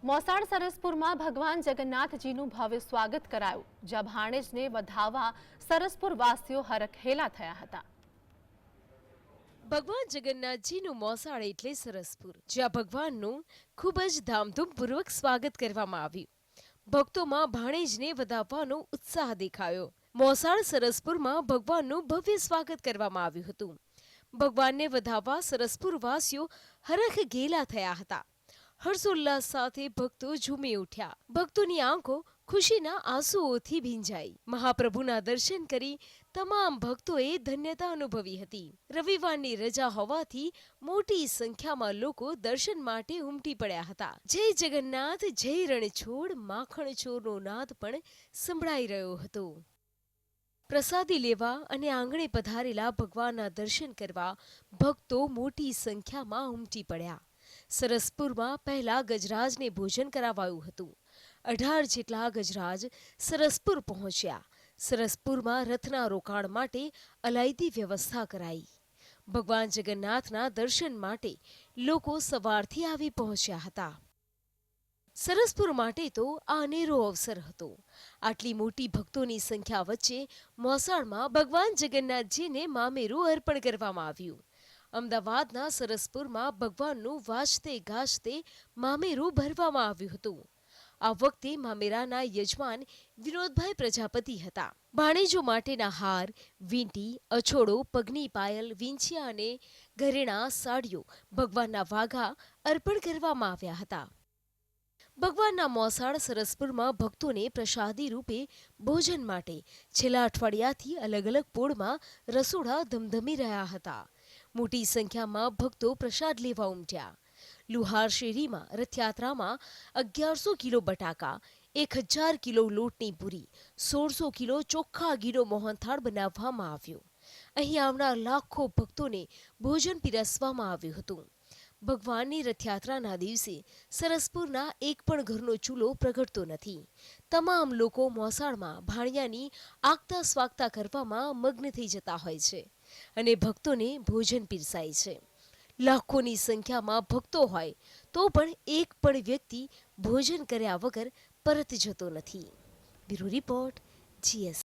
મોસાળ સરસપુરમાં ભગવાન જગન્નાથજીનું ભવ્ય સ્વાગત કરાયું, જ્યાં ભાણેજને વધાવવા સરસપુર વાસીઓ હરખેલા થયા હતા। ભગવાન જગન્નાથજીનું મોસાળ એટલે સરસપુર, જ્યાં ભગવાનનું ખૂબ જ ધામધૂમપૂર્વક સ્વાગત કરવામાં આવ્યું। ભક્તોમાં ભાણેજને વધાવવાનો ઉત્સાહ દેખાયો। મોસાળ સરસપુરમાં ભગવાનનું ભવ્ય સ્વાગત કરવામાં આવ્યું હતું। ભગવાનને વધાવવા સરસપુર વાસીઓ હરખઘેલા થયા હતા। હર્ષોલ્લાસ સાથે ભક્તો ઝૂમી ઉઠ્યા। ભક્તોની આંખો ખુશીના આંસુઓથી ભીંજાઈ। મહાપ્રભુના દર્શન કરી તમામ ભક્તોએ ધન્યતા અનુભવી હતી। રવિવારની રજા હોવાથી મોટી સંખ્યામાં લોકો દર્શન માટે ઉમટી પડ્યા હતા। જય જગન્નાથ, જય રણછોડ, માખણ ચોરનો નાદ પણ સંભળાઈ રહ્યો હતો। પ્રસાદી લેવા અને આંગણે પધારેલા ભગવાનના દર્શન કરવા ભક્તો મોટી સંખ્યામાં ઉમટી પડ્યા। સરસપુરમાં પહેલા ગજરાજને ભોજન કરાવાયું હતું। 18 જેટલા ગજરાજ સરસપુર પહોંચ્યા। સરસપુરમાં રથના રોકાણ માટે અલાયદી વ્યવસ્થા કરાઈ। ભગવાન જગન્નાથના દર્શન માટે લોકો સવારથી આવી પહોંચ્યા હતા। સરસપુર માટે તો આ અનેરો અવસર હતો। આટલી મોટી ભક્તોની સંખ્યા વચ્ચે મોસાળમાં ભગવાન જગન્નાથજીને મામેરું અર્પણ કરવામાં આવ્યું। અમદાવાદના સરસપુરમાં ભગવાનનું વાજતે ગાજતે મામેરું ભરવામાં આવ્યું હતું। આ વખતે મામેરાના યજમાન વિનોદભાઈ પ્રજાપતિ હતા। ભાણેજો માટેના હાર, વીંટી, અછોડો, પગની પાયલ, વિંછિયા અને ઘરેણાં, સાડીઓ, ભગવાનના વાઘા અર્પણ કરવામાં આવ્યા હતા। ભગવાનના મોસાળ સરસપુરમાં ભક્તોને પ્રસાદી રૂપે ભોજન માટે છેલ્લા અઠવાડિયાથી અલગ અલગ પોળમાં રસોડા ધમધમી રહ્યા હતા। મોટી સંખ્યામાં ભક્તો પ્રસાદ લેવા ઉમટ્યા। લુહાર શેરીમાં રથયાત્રામાં 1100 કિલો બટાકા, 1000 કિલો લોટની પૂરી, 1600 કિલો ચોખ્ખા ઘીનો મોહનથાળ બનાવવામાં આવ્યો। અહીં આવનાર લાખો ભક્તોને ભોજન પીરસવામાં આવ્યું હતું। ભગવાનની રથયાત્રાના દિવસે સરસપુરના એક પણ ઘરનો ચૂલો પ્રગટતો નથી। તમામ લોકો મોસાળમાં ભાણિયાની આગતા સ્વાગતા કરવામાં મગ્ન થઈ જતા હોય છે અને ભક્તોને ભોજન પીરસાય છે। લાખોની સંખ્યામાં ભક્તો હોય તો પણ એક પણ વ્યક્તિ ભોજન કર્યા વગર પરત જતો નથી। Bureau report, GS।